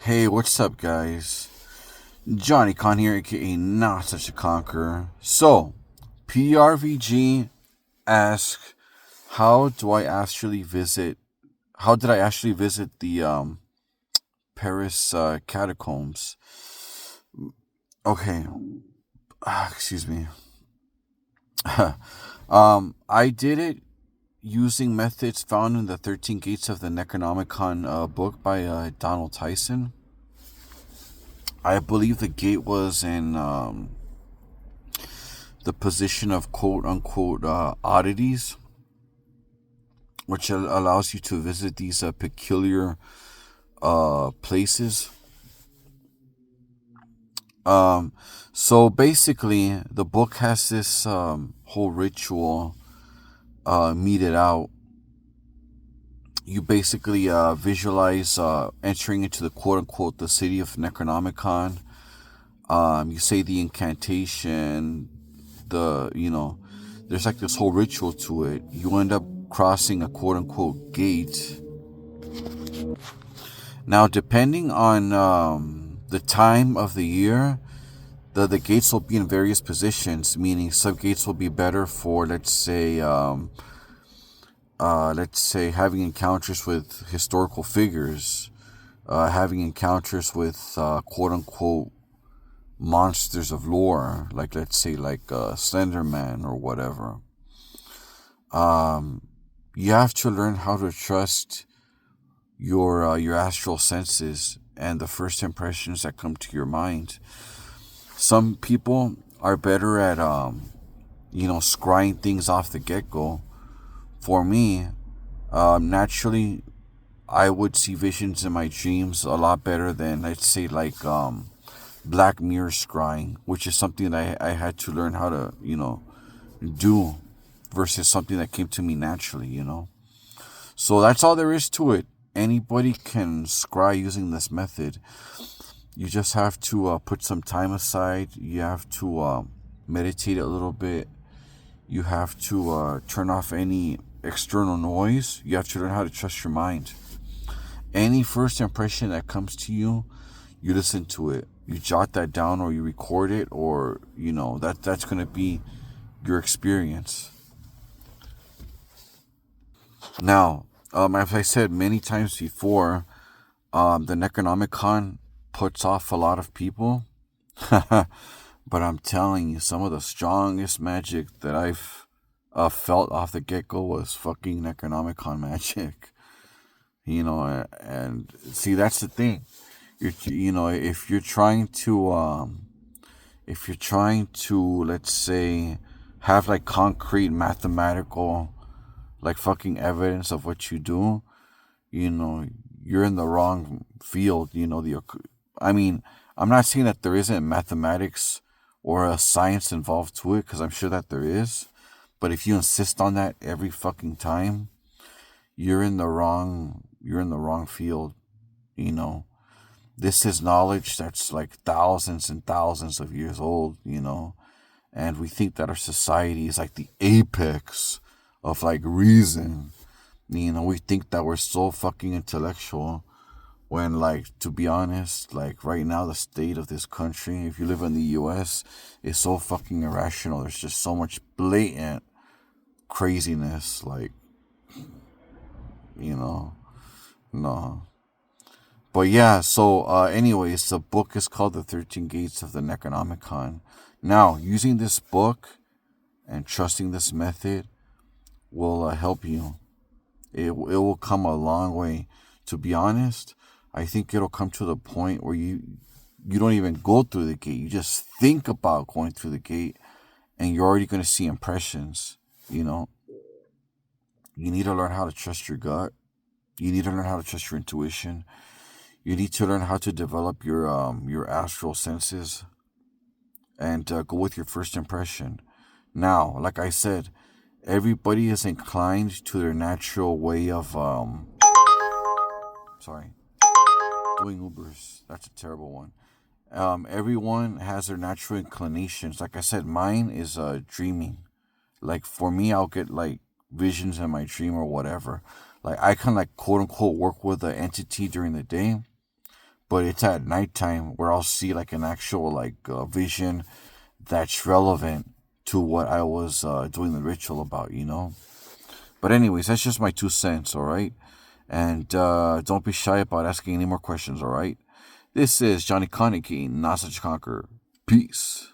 Hey, what's up, guys? Johnny Con here, aka Not Such a Conqueror. So, PRVG asks, how do I actually visit? How did I actually visit the Paris catacombs? Okay, excuse me. I did it using methods found in the 13 Gates of the Necronomicon book by Donald Tyson. I believe the gate was in the position of quote unquote oddities, which allows you to visit these peculiar places. So basically, the book has this whole ritual meted out. You basically visualize entering into the quote unquote the city of Necronomicon. You say the incantation, there's like this whole ritual to it. You end up crossing a quote unquote gate. Now, depending on the time of the year, the gates will be in various positions, meaning some gates will be better for, let's say, having encounters with historical figures, having encounters with quote unquote monsters of lore, like let's say Slender Man or whatever. You have to learn how to trust your astral senses and the first impressions that come to your mind. Some people are better at scrying things off the get-go. For me, naturally, I would see visions in my dreams a lot better than, let's say, Black Mirror scrying, which is something that I had to learn how to, do versus something that came to me naturally, So that's all there is to it. Anybody can scry using this method. You just have to put some time aside. You have to meditate a little bit. You have to turn off any external noise. You have to learn how to trust your mind. Any first impression that comes to you, you listen to it. You jot that down or you record it, or that's going to be your experience. Now, as I said many times before, the Necronomicon puts off a lot of people. But I'm telling you, some of the strongest magic that I've felt off the get-go was fucking Necronomicon magic. And see, that's the thing. If you're trying to, let's say, have like concrete mathematical, like fucking evidence of what you do, you're in the wrong field. I'm not saying that there isn't mathematics or a science involved to it, because I'm sure that there is. But if you insist on that every fucking time, you're in the wrong field. This is knowledge that's like thousands and thousands of years old, and we think that our society is like the apex of like reason. We think that we're so fucking intellectual, when, like, to be honest, like right now the state of this country, if you live in the US, is so fucking irrational. There's just so much blatant craziness, like, no. But yeah, so anyways, the book is called The 13 Gates of the Necronomicon. Now, using this book and trusting this method will help you. It will come a long way. To be honest, I think it'll come to the point where you don't even go through the gate. You just think about going through the gate, and you're already going to see impressions. You need to learn how to trust your gut. You need to learn how to trust your intuition. You need to learn how to develop your astral senses, and go with your first impression. Now, like I said, everybody is inclined to their natural way of doing Ubers. That's a terrible one. Everyone has their natural inclinations. Like I said, mine is dreaming. Like for me, I'll get like visions in my dream or whatever. Like I can like quote unquote work with an entity during the day, but it's at nighttime where I'll see like an actual vision that's relevant to what I was doing the ritual about, you know. But anyways, that's just my 2 cents, all right? And don't be shy about asking any more questions, all right? This is Johnny Konecki, not such a conqueror. Peace.